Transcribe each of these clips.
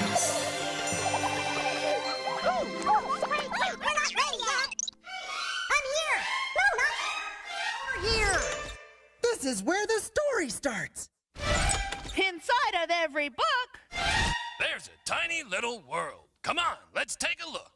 Wait, we're not ready yet. I'm here. No, not over here. This is where the story starts. Inside of every book, there's a tiny little world. Come on, let's take a look.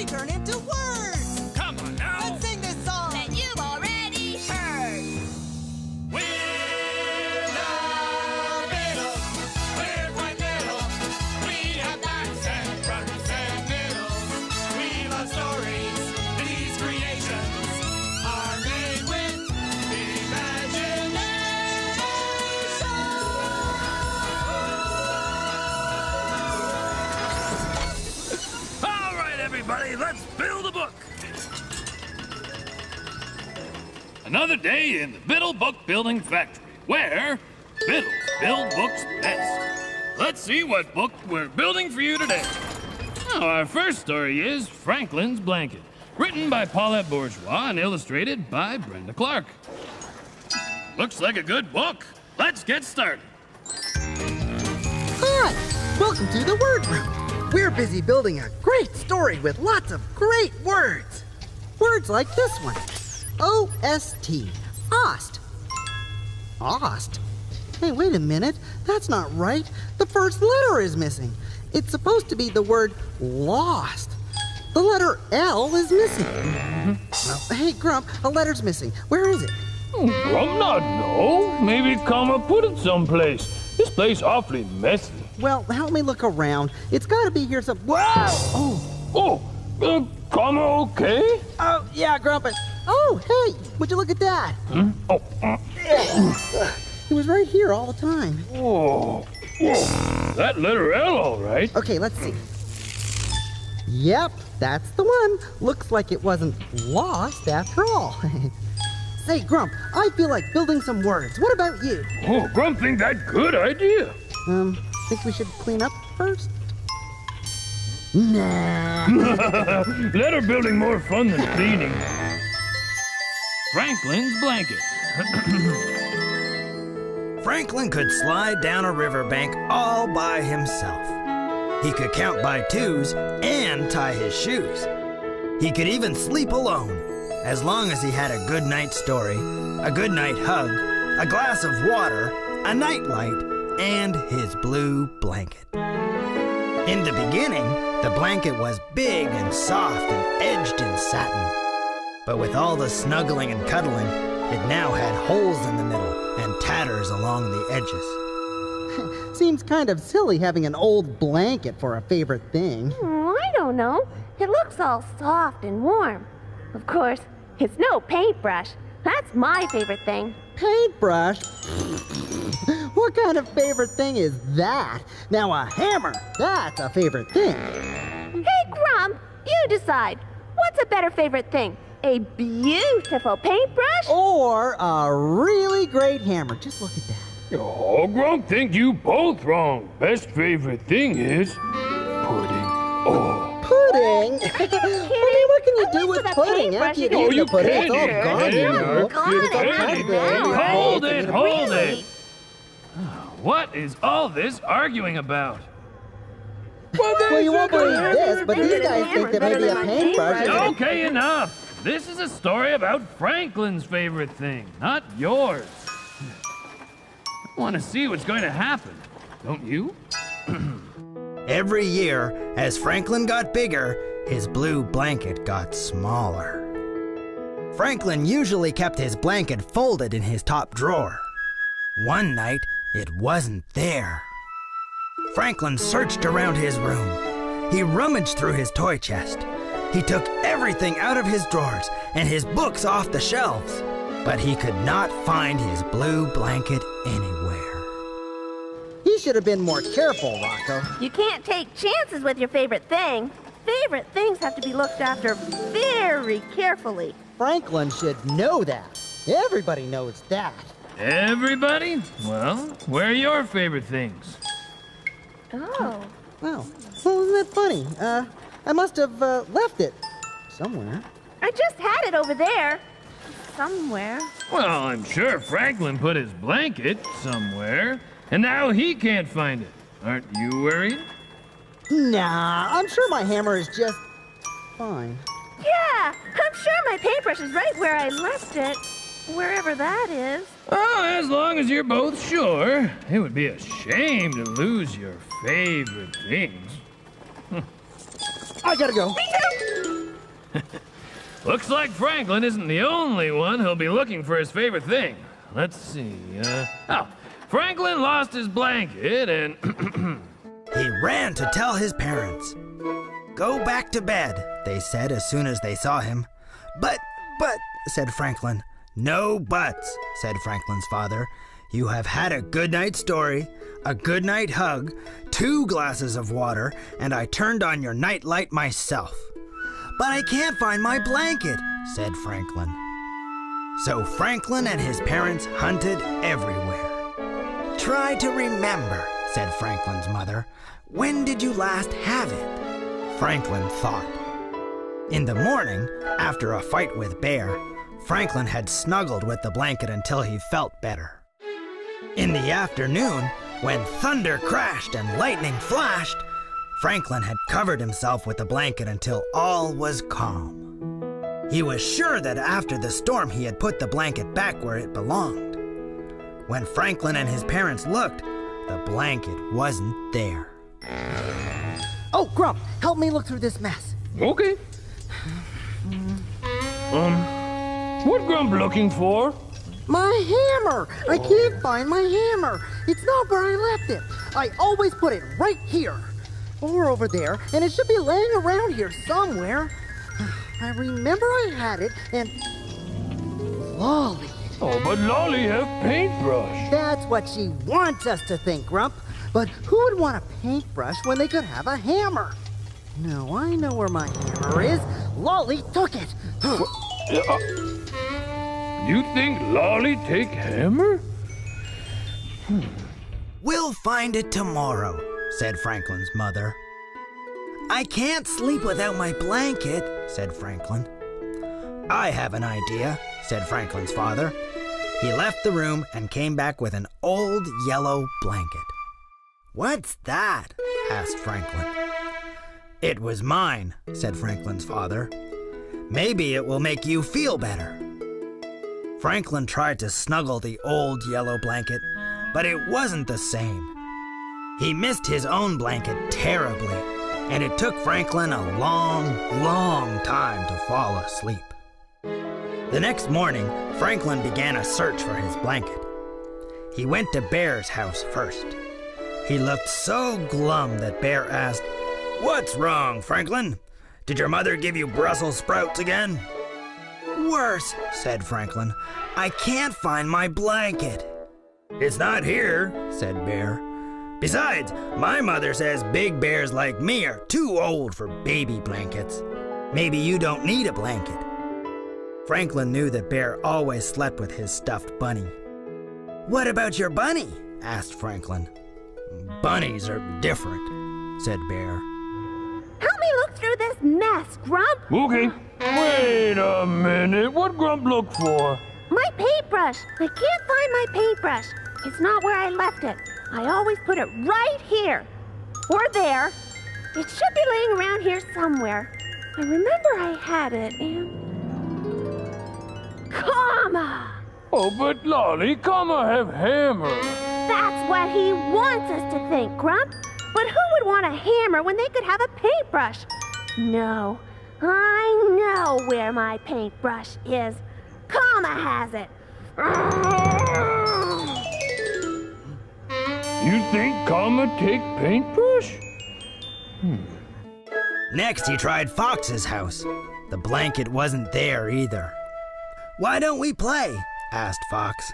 Turn into words. Come on now. Let's sing this song that you've already heard. We're the Bittles. We're quite little. We have backs and fronts and middles. We love stories. These creations are made with imagination. All right, everybody, let's build a book. Another day in the Biddle Book Building Factory, where Biddles build books best. Let's see what book we're building for you today. Now, our first story is Franklin's Blanket, written by Paulette Bourgeois and illustrated by Brenda Clark. Looks like a good book. Let's get started. Hi, welcome to the Word Room. We're busy building a great story with lots of great words. Words like this one. O-S-T. Ost. Ost? Hey, wait a minute. That's not right. The first letter is missing. It's supposed to be the word lost. The letter L is missing. Hey, Grump, a letter's missing. Where is it? Grump not know. Maybe Comma put it someplace. This place awfully messy. Well, help me look around. It's got to be here some... Whoa! Comma okay? Oh, yeah, Grumpet. Oh, hey, would you look at that? It was right here all the time. Whoa. That letter L, all right. Okay, let's see. Yep, that's the one. Looks like it wasn't lost after all. Say, Grump, I feel like building some words. What about you? Oh, Grump think that good idea. Think we should clean up first? Nah. Letter building more fun than cleaning. Franklin's Blanket. Franklin could slide down a riverbank all by himself. He could count by twos and tie his shoes. He could even sleep alone, as long as he had a good night story, a good night hug, a glass of water, a nightlight, and his blue blanket. In the beginning, the blanket was big and soft and edged in satin. But with all the snuggling and cuddling, it now had holes in the middle and tatters along the edges. Seems kind of silly having an old blanket for a favorite thing. I don't know. It looks all soft and warm. Of course, it's no paintbrush. That's my favorite thing. Paintbrush? What kind of favorite thing is that? Now a hammer, that's a favorite thing. Hey, Grump, you decide. What's a better favorite thing? A beautiful paintbrush? Or a really great hammer. Just look at that. Oh, Grump think you both wrong. Best favorite thing is pudding. Oh. Pudding? What can you do with pudding after you eat the pudding? It's all gone, you know. Hold it. What is all this arguing about? Well, you won't believe this, but these guys think that maybe a paintbrush is... Okay, enough. This is a story about Franklin's favorite thing, not yours. I want to see what's going to happen, don't you? Every year, as Franklin got bigger, his blue blanket got smaller. Franklin usually kept his blanket folded in his top drawer. One night, it wasn't there. Franklin searched around his room. He rummaged through his toy chest. He took everything out of his drawers and his books off the shelves, but he could not find his blue blanket anywhere. He should have been more careful, Rocco. You can't take chances with your favorite thing. Favorite things have to be looked after very carefully. Franklin should know that. Everybody knows that. Everybody? Well, where are your favorite things? Oh. Wow. Well, isn't that funny? I must have left it somewhere. I just had it over there. Somewhere. Well, I'm sure Franklin put his blanket somewhere, and now he can't find it. Aren't you worried? Nah, I'm sure my hammer is just fine. Yeah, I'm sure my paintbrush is right where I left it. Wherever that is. Oh, as long as you're both sure. It would be a shame to lose your favorite things. I gotta go. Looks like Franklin isn't the only one who'll be looking for his favorite thing. Let's see, Franklin lost his blanket and... He ran to tell his parents. "Go back to bed," they said as soon as they saw him. But, said Franklin. "No buts," said Franklin's father. "You have had a good night story, a good night hug, 2 glasses of water, and I turned on your night light myself." "But I can't find my blanket," said Franklin. So Franklin and his parents hunted everywhere. "Try to remember," said Franklin's mother. "When did you last have it?" Franklin thought. In the morning, after a fight with Bear, Franklin had snuggled with the blanket until he felt better. In the afternoon, when thunder crashed and lightning flashed, Franklin had covered himself with the blanket until all was calm. He was sure that after the storm he had put the blanket back where it belonged. When Franklin and his parents looked, the blanket wasn't there. Oh, Grump, help me look through this mess. Okay. What Grump looking for? My hammer! I can't find my hammer. It's not where I left it. I always put it right here. Or over there, and it should be laying around here somewhere. I remember I had it, and... Lolly. Oh, but Lolly have paintbrush. That's what she wants us to think, Grump. But who would want a paintbrush when they could have a hammer? No, I know where my hammer is. Lolly took it. You think Lolly take hammer? "We'll find it tomorrow," said Franklin's mother. "I can't sleep without my blanket," said Franklin. "I have an idea," said Franklin's father. He left the room and came back with an old yellow blanket. "What's that?" asked Franklin. "It was mine," said Franklin's father. "Maybe it will make you feel better." Franklin tried to snuggle the old yellow blanket, but it wasn't the same. He missed his own blanket terribly, and it took Franklin a long, long time to fall asleep. The next morning, Franklin began a search for his blanket. He went to Bear's house first. He looked so glum that Bear asked, "What's wrong, Franklin? Did your mother give you Brussels sprouts again?" "Worse," said Franklin. "I can't find my blanket." "It's not here," said Bear. "Besides, my mother says big bears like me are too old for baby blankets. Maybe you don't need a blanket." Franklin knew that Bear always slept with his stuffed bunny. "What about your bunny?" asked Franklin. "Bunnies are different," said Bear. Help me look through this mess, Grump. Okay. Wait a minute. What Grump look for? My paintbrush. I can't find my paintbrush. It's not where I left it. I always put it right here. Or there. It should be laying around here somewhere. I remember I had it and... Comma! Oh, but Lolly, comma have hammer. That's what he wants us to think, Grump. But who would want a hammer when they could have a paintbrush? No, I know where my paintbrush is. Comma has it. You think comma take paintbrush? Next, he tried Fox's house. The blanket wasn't there either. "Why don't we play?" asked Fox.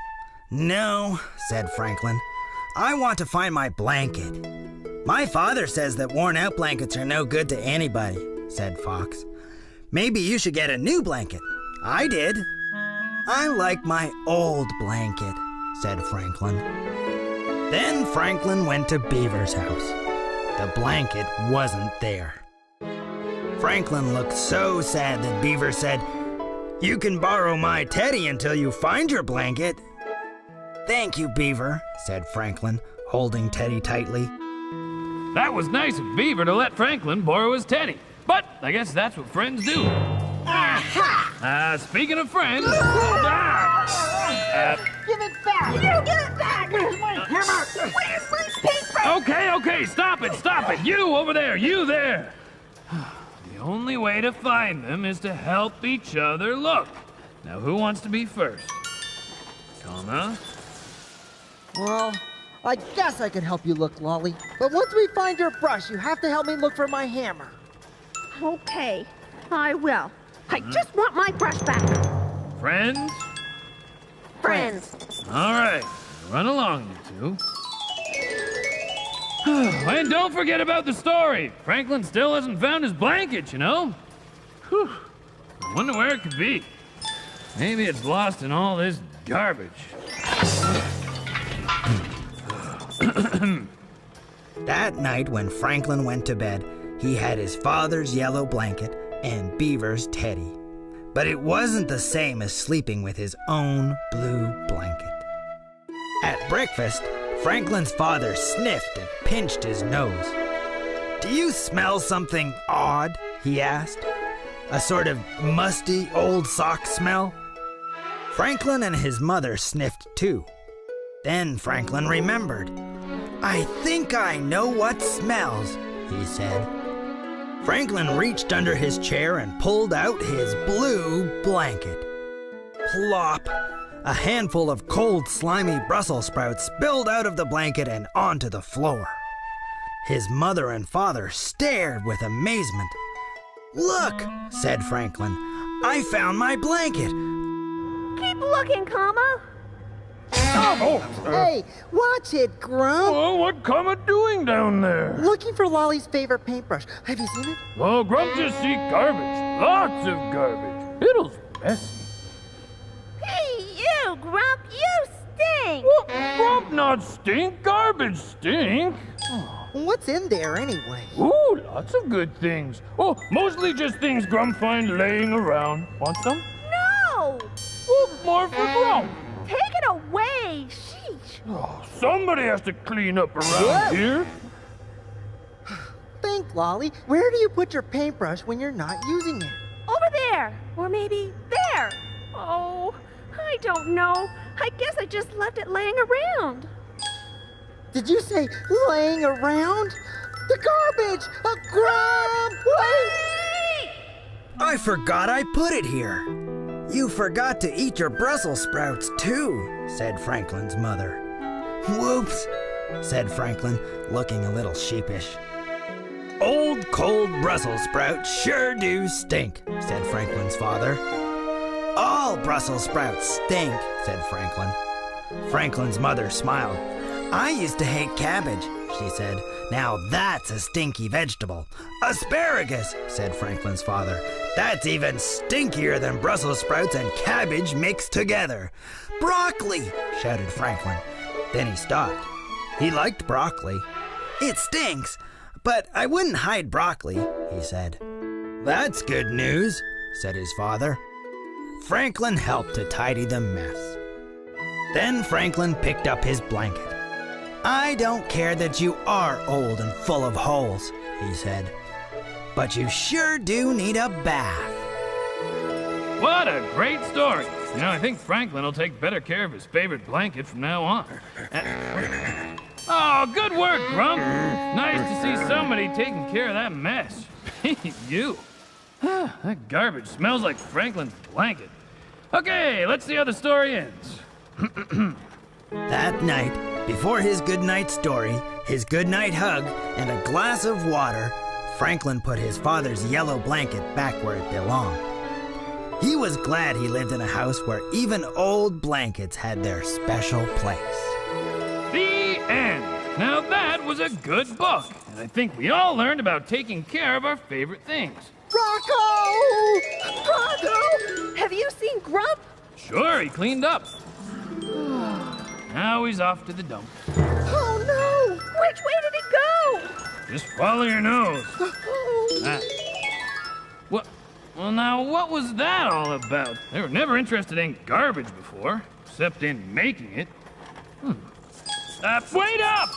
"No," said Franklin. I want to find my blanket. My father says that worn-out blankets are no good to anybody, said Fox. Maybe you should get a new blanket. I did. I like my old blanket, said Franklin. Then Franklin went to Beaver's house. The blanket wasn't there. Franklin looked so sad that Beaver said, "You can borrow my teddy until you find your blanket." "Thank you, Beaver," said Franklin, holding Teddy tightly. That was nice of Beaver to let Franklin borrow his teddy. But I guess that's what friends do. Speaking of friends... Give it back! You give it back! Where's my hammer? Where's my paintbrush? Okay, stop it! You over there, you there! The only way to find them is to help each other look. Now, who wants to be first? Comma? Well, I guess I could help you look, Lolly. But once we find your brush, you have to help me look for my hammer. Okay, I will. I just want my brush back. Friends? Friends. All right, run along, you two. And don't forget about the story. Franklin still hasn't found his blanket, you know? Whew. I wonder where it could be. Maybe it's lost in all this garbage. That night when Franklin went to bed, he had his father's yellow blanket and Beaver's teddy. But it wasn't the same as sleeping with his own blue blanket. At breakfast, Franklin's father sniffed and pinched his nose. "Do you smell something odd?" he asked. "A sort of musty old sock smell?" Franklin and his mother sniffed too. Then Franklin remembered. "I think I know what smells," he said. Franklin reached under his chair and pulled out his blue blanket. Plop! A handful of cold, slimy Brussels sprouts spilled out of the blanket and onto the floor. His mother and father stared with amazement. "Look," said Franklin, "I found my blanket." Keep looking, Comma. Hey, watch it, Grump! Oh, what Comma doing down there? Looking for Lolly's favorite paintbrush. Have you seen it? Oh, Grump just see garbage. Lots of garbage. Bittles messy. Hey, you, Grump, you stink. Well, Grump not stink, garbage stink. What's in there anyway? Ooh, lots of good things. Oh, mostly just things Grump find laying around. Want some? No! Oh, more for Grump. Take it away, sheesh. Oh, somebody has to clean up around here. Think, Lolly. Where do you put your paintbrush when you're not using it? Over there, or maybe there. Oh, I don't know. I guess I just left it laying around. Did you say laying around? The garbage! Grump! Wait! "I forgot I put it here." "You forgot to eat your Brussels sprouts too," said Franklin's mother. "Whoops," said Franklin, looking a little sheepish. "Old cold Brussels sprouts sure do stink," said Franklin's father. "All Brussels sprouts stink," said Franklin. Franklin's mother smiled. "I used to hate cabbage," she said. "Now that's a stinky vegetable." "Asparagus," said Franklin's father. "That's even stinkier than Brussels sprouts and cabbage mixed together." "Broccoli," shouted Franklin. Then he stopped. He liked broccoli. "It stinks, but I wouldn't hide broccoli," he said. "That's good news," said his father. Franklin helped to tidy the mess. Then Franklin picked up his blanket. "I don't care that you are old and full of holes," he said, "but you sure do need a bath." What a great story. You know, I think Franklin will take better care of his favorite blanket from now on. Oh, good work, Grump. Nice to see somebody taking care of that mess. You. That garbage smells like Franklin's blanket. Okay, let's see how the story ends. That night, before his goodnight story, his goodnight hug, and a glass of water, Franklin put his father's yellow blanket back where it belonged. He was glad he lived in a house where even old blankets had their special place. The end. was a good book, and I think we all learned about taking care of our favorite things. Rocco! Rocco! Have you seen Grump? Sure, he cleaned up. Now he's off to the dump. Oh no! Which way did he go? Just follow your nose. Ah. What? Well, now, what was that all about? They were never interested in garbage before, except in making it. Wait up!